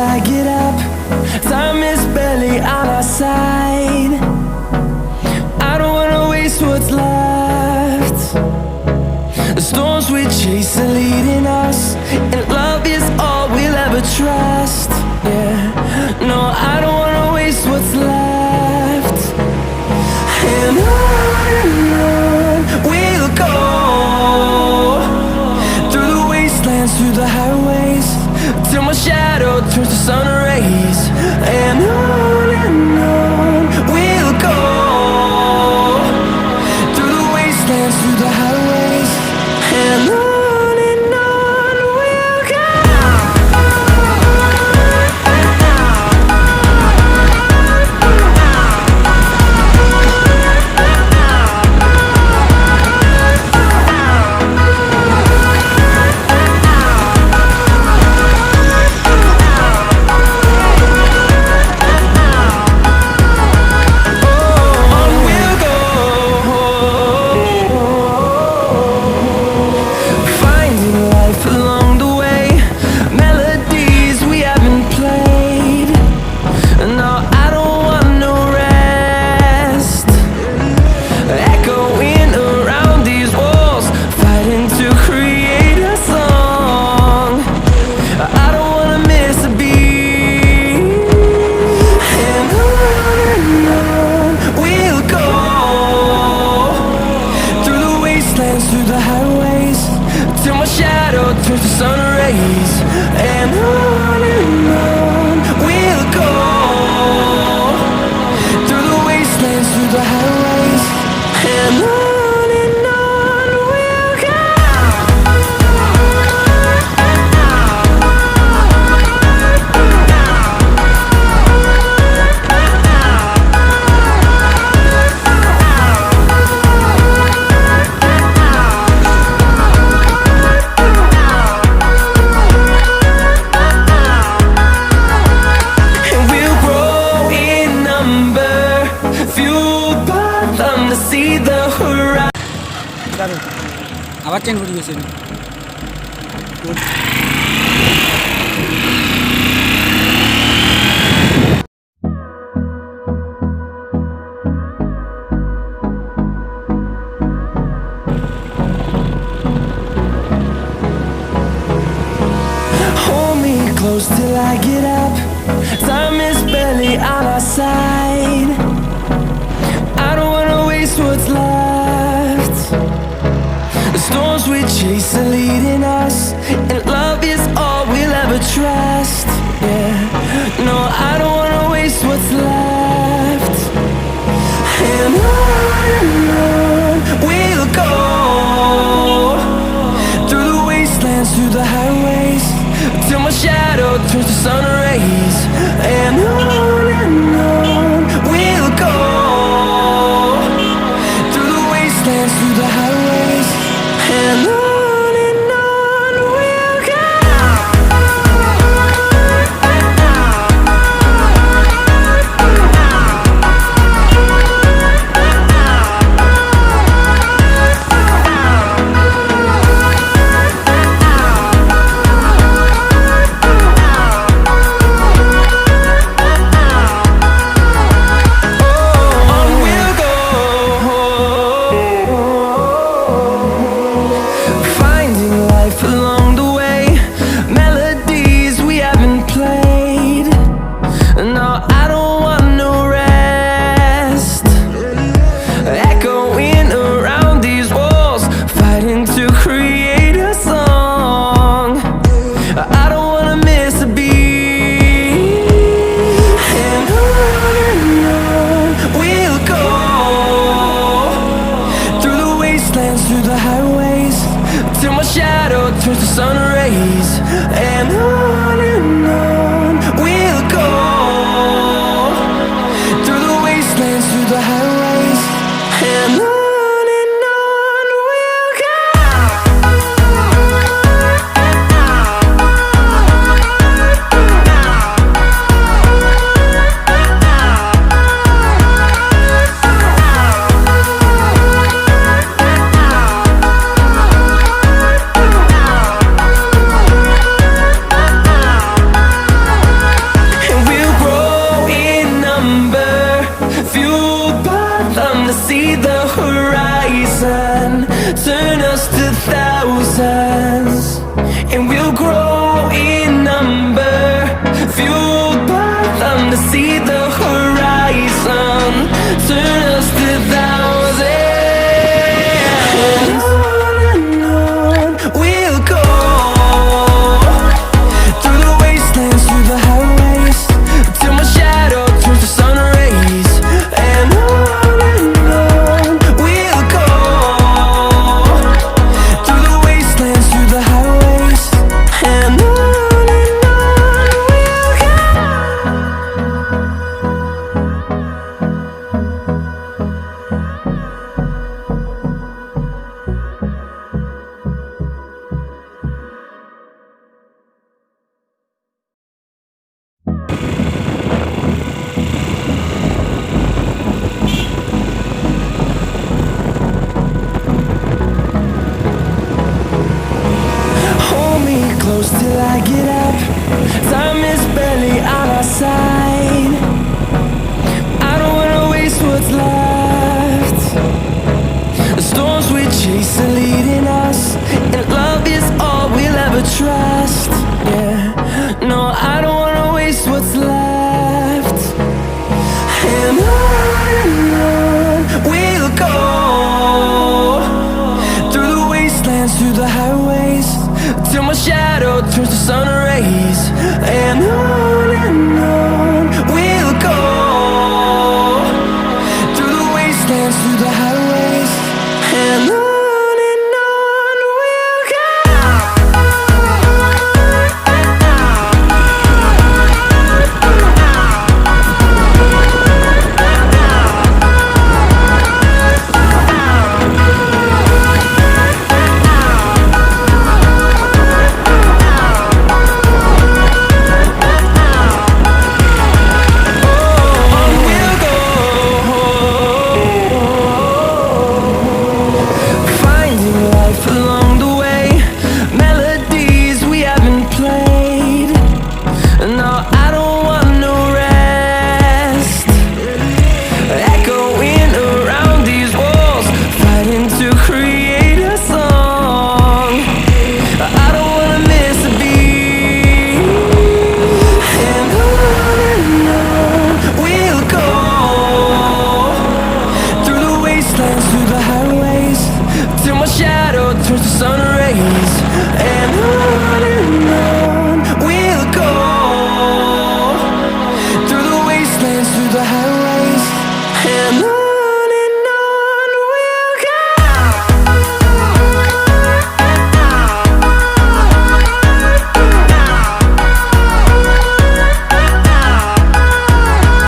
I get up. Time is barely on our side. I don't wanna waste what's left. The storms we chase are leading us, and love is all we'll ever trust. Yeah, no, I don't wanna waste what's left. And on we'll go, through the wastelands, through the highways, till my shadow turns to sun rays. And on we'll go, through the wastelands, through the highways, and on we'll go. আবার change করে গেছে Hold me close till I get up. Time is barely on our side. I don't wanna waste what's left. The storms we chase are leading us, and love is all we'll ever trust. Yeah, no, I don't wanna waste what's left. And on we'll go, through the wastelands, through the highways, till my shadow turns to sun rays. And on we'll go, through the wastelands, through the highways, and on we'll go. and on we'll go, through the wastelands, through the highways.